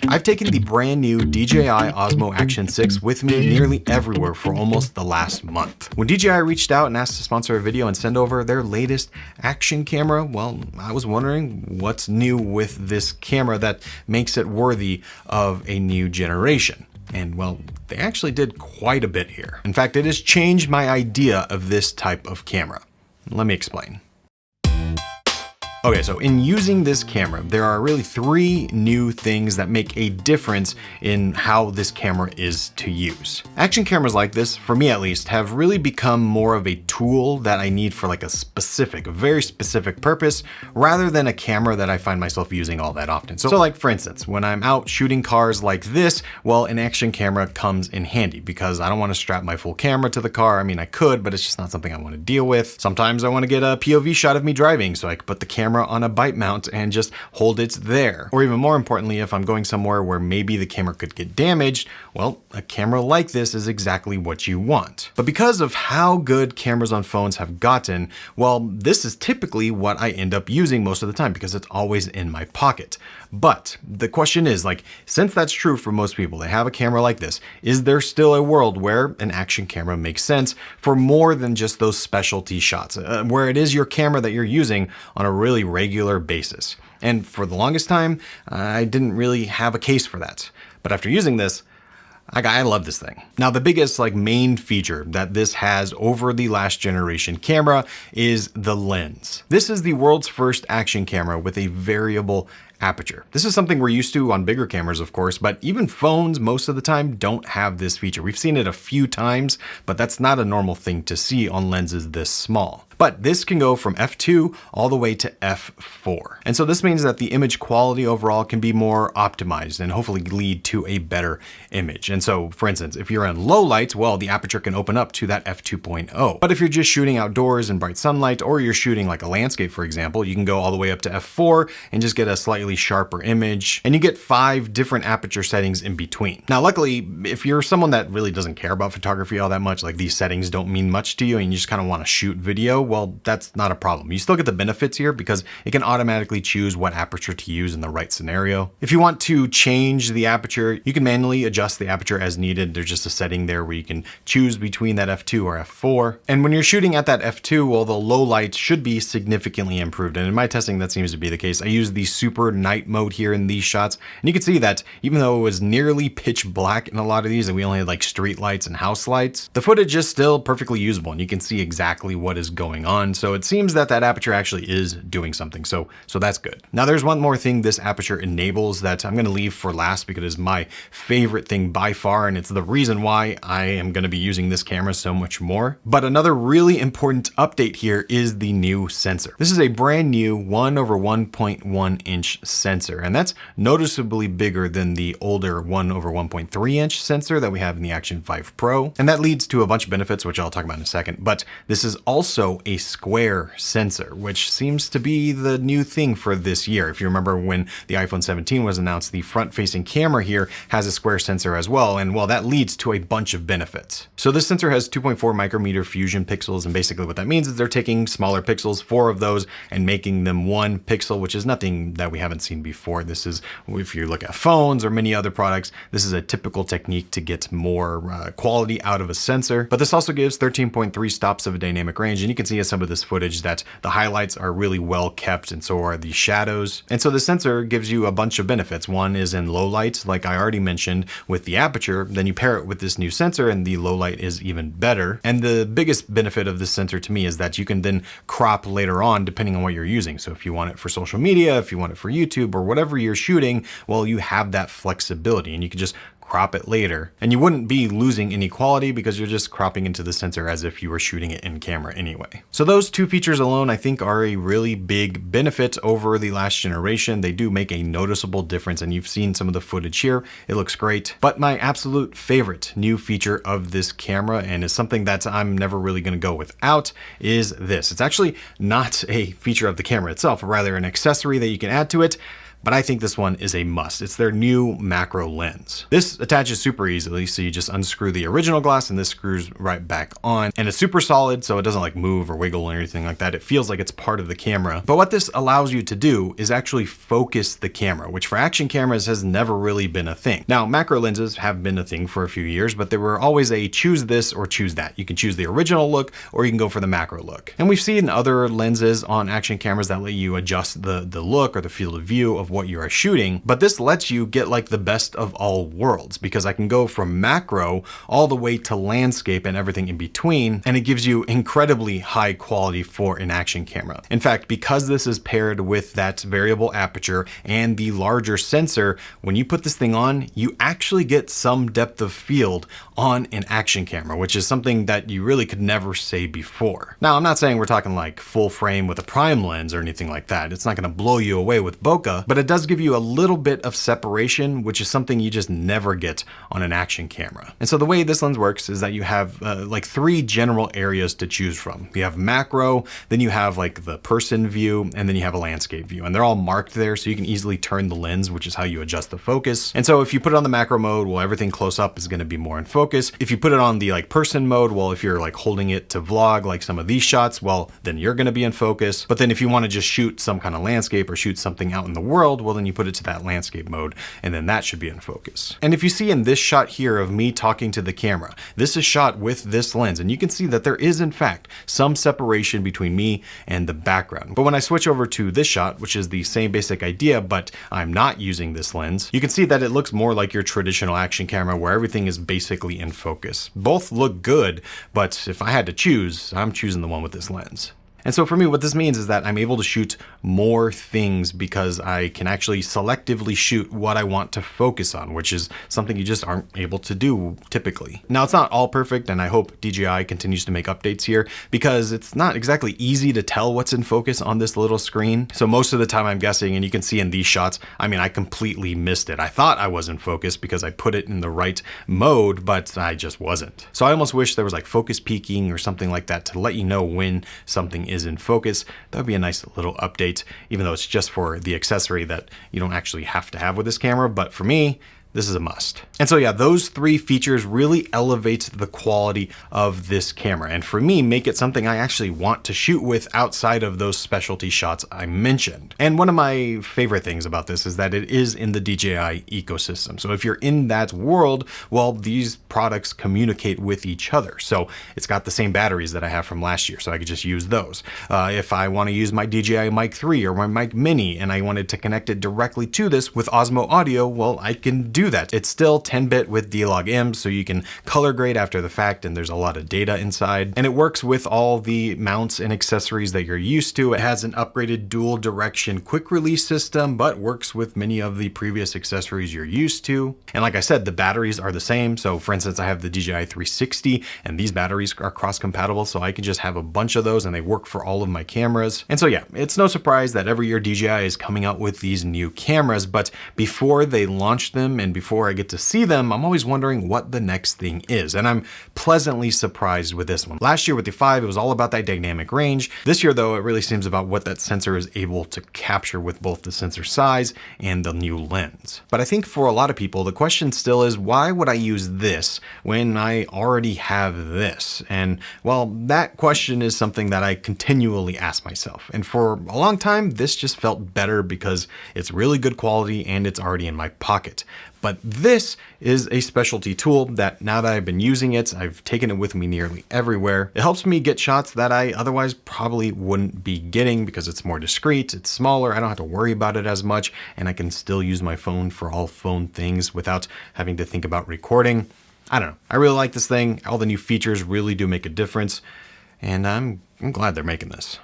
I've taken the brand new DJI Osmo Action 6 with me nearly everywhere for almost the last month. When DJI reached out and asked to sponsor a video and send over their latest action camera, well, I was wondering what's new with this camera that makes it worthy of a new generation. And well, they actually did quite a bit here. In fact, it has changed my idea of this type of camera. Let me explain. Okay, so in using this camera, there are really three new things that make a difference in how this camera is to use. Action cameras like this, for me at least, have really become more of a tool that I need for like a very specific purpose, rather than a camera that I find myself using all that often. So like for instance, when I'm out shooting cars like this, well, an action camera comes in handy because I don't want to strap my full camera to the car. I mean, I could, but it's just not something I want to deal with. Sometimes I want to get a POV shot of me driving, so I can put the camera on a bite mount and just hold it there. Or even more importantly, if I'm going somewhere where maybe the camera could get damaged, well, a camera like this is exactly what you want. But because of how good cameras on phones have gotten, well, this is typically what I end up using most of the time because it's always in my pocket. But the question is, like, since that's true for most people, they have a camera like this, is there still a world where an action camera makes sense for more than just those specialty shots, where it is your camera that you're using on a really regular basis? And for the longest time, I didn't really have a case for that. But after using this, I love this thing. Now, the biggest main feature that this has over the last generation camera is the lens. This is the world's first action camera with a variable aperture. This is something we're used to on bigger cameras, of course, but even phones most of the time don't have this feature. We've seen it a few times, but that's not a normal thing to see on lenses this small. But this can go from f2 all the way to f4. And so this means that the image quality overall can be more optimized and hopefully lead to a better image. And so, for instance, if you're in low light, well, the aperture can open up to that f2.0. But if you're just shooting outdoors in bright sunlight, or you're shooting like a landscape, for example, you can go all the way up to f4 and just get a slightly sharper image. And you get 5 different aperture settings in between. Now, luckily, if you're someone that really doesn't care about photography all that much, like these settings don't mean much to you and you just kind of want to shoot video, well, that's not a problem. You still get the benefits here because it can automatically choose what aperture to use in the right scenario. If you want to change the aperture, you can manually adjust the aperture as needed. There's just a setting there where you can choose between that f2 or f4. And when you're shooting at that f2, well, the low light should be significantly improved. And in my testing, that seems to be the case. I use the super night mode here in these shots. And you can see that even though it was nearly pitch black in a lot of these, and we only had like street lights and house lights, the footage is still perfectly usable and you can see exactly what is going on. So it seems that that aperture actually is doing something. So that's good. Now there's one more thing this aperture enables that I'm going to leave for last because it is my favorite thing by far. And it's the reason why I am going to be using this camera so much more. But another really important update here is the new sensor. This is a brand new 1/1.1 inch sensor. And that's noticeably bigger than the older 1/1.3 inch sensor that we have in the Action 5 Pro. And that leads to a bunch of benefits, which I'll talk about in a second. But this is also a square sensor, which seems to be the new thing for this year. If you remember when the iPhone 17 was announced, the front-facing camera here has a square sensor as well. And well, that leads to a bunch of benefits. So this sensor has 2.4 micrometer fusion pixels. And basically what that means is they're taking smaller pixels, 4 of those, and making them 1 pixel, which is nothing that we haven't seen before. This is, if you look at phones or many other products, this is a typical technique to get more quality out of a sensor. But this also gives 13.3 stops of a dynamic range. And you can see in some of this footage that the highlights are really well kept and so are the shadows. And so the sensor gives you a bunch of benefits. One is in low light, like I already mentioned with the aperture, then you pair it with this new sensor and the low light is even better. And the biggest benefit of this sensor to me is that you can then crop later on depending on what you're using. So if you want it for social media, if you want it for YouTube or whatever you're shooting, well, you have that flexibility and you can just crop it later. And you wouldn't be losing any quality because you're just cropping into the sensor as if you were shooting it in camera anyway. So those two features alone, I think, are a really big benefit over the last generation. They do make a noticeable difference, and you've seen some of the footage here. It looks great. But my absolute favorite new feature of this camera, and is something that I'm never really going to go without, is this. It's actually not a feature of the camera itself, but rather an accessory that you can add to it. but I think this one is a must. It's their new macro lens. This attaches super easily, so you just unscrew the original glass and this screws right back on. And it's super solid, so it doesn't like move or wiggle or anything like that. It feels like it's part of the camera. But what this allows you to do is actually focus the camera, which for action cameras has never really been a thing. Now, macro lenses have been a thing for a few years, but they were always a choose this or choose that. You can choose the original look or you can go for the macro look. And we've seen other lenses on action cameras that let you adjust the look or the field of view of what you are shooting, but this lets you get like the best of all worlds because I can go from macro all the way to landscape and everything in between, and it gives you incredibly high quality for an action camera. In fact, because this is paired with that variable aperture and the larger sensor, when you put this thing on, you actually get some depth of field on an action camera, which is something that you really could never say before. Now, I'm not saying we're talking like full frame with a prime lens or anything like that. It's not going to blow you away with bokeh, but it does give you a little bit of separation, which is something you just never get on an action camera. And so the way this lens works is that you have like 3 general areas to choose from. You have macro, then you have like the person view, and then you have a landscape view. And they're all marked there, so you can easily turn the lens, which is how you adjust the focus. And so if you put it on the macro mode, well, everything close up is going to be more in focus. If you put it on the like person mode, well, if you're like holding it to vlog, like some of these shots, well, then you're going to be in focus. But then if you want to just shoot some kind of landscape or shoot something out in the world, well, then you put it to that landscape mode, and then that should be in focus. And if you see in this shot here of me talking to the camera, this is shot with this lens, and you can see that there is in fact some separation between me and the background. But when I switch over to this shot, which is the same basic idea, but I'm not using this lens, you can see that it looks more like your traditional action camera where everything is basically in focus. Both look good, but if I had to choose, I'm choosing the one with this lens. And so for me, what this means is that I'm able to shoot more things because I can actually selectively shoot what I want to focus on, which is something you just aren't able to do typically. Now, it's not all perfect, and I hope DJI continues to make updates here because it's not exactly easy to tell what's in focus on this little screen. So most of the time I'm guessing, and you can see in these shots, I mean, I completely missed it. I thought I was in focus because I put it in the right mode, but I just wasn't. So I almost wish there was like focus peaking or something like that to let you know when something is in focus. That would be a nice little update, even though it's just for the accessory that you don't actually have to have with this camera. But for me, this is a must. And so yeah, those 3 features really elevate the quality of this camera. And for me, make it something I actually want to shoot with outside of those specialty shots I mentioned. And one of my favorite things about this is that it is in the DJI ecosystem. So if you're in that world, well, these products communicate with each other. So it's got the same batteries that I have from last year, so I could just use those. If I want to use my DJI Mic 3 or my Mic Mini and I wanted to connect it directly to this with Osmo Audio, well, I can do that. It's still 10-bit with D-Log-M, so you can color grade after the fact, and there's a lot of data inside. And it works with all the mounts and accessories that you're used to. It has an upgraded dual direction quick release system, but works with many of the previous accessories you're used to. And like I said, the batteries are the same. So for instance, I have the DJI 360, and these batteries are cross-compatible, so I can just have a bunch of those and they work for all of my cameras. And so yeah, it's no surprise that every year DJI is coming out with these new cameras, but before they launch them and before I get to see them, I'm always wondering what the next thing is. And I'm pleasantly surprised with this one. Last year with the 5, it was all about that dynamic range. This year though, it really seems about what that sensor is able to capture with both the sensor size and the new lens. But I think for a lot of people, the question still is, why would I use this when I already have this? And well, that question is something that I continually ask myself. And for a long time, this just felt better because it's really good quality and it's already in my pocket. But this is a specialty tool that now that I've been using it, I've taken it with me nearly everywhere. It helps me get shots that I otherwise probably wouldn't be getting because it's more discreet, it's smaller, I don't have to worry about it as much, and I can still use my phone for all phone things without having to think about recording. I don't know. I really like this thing. All the new features really do make a difference, and I'm glad they're making this.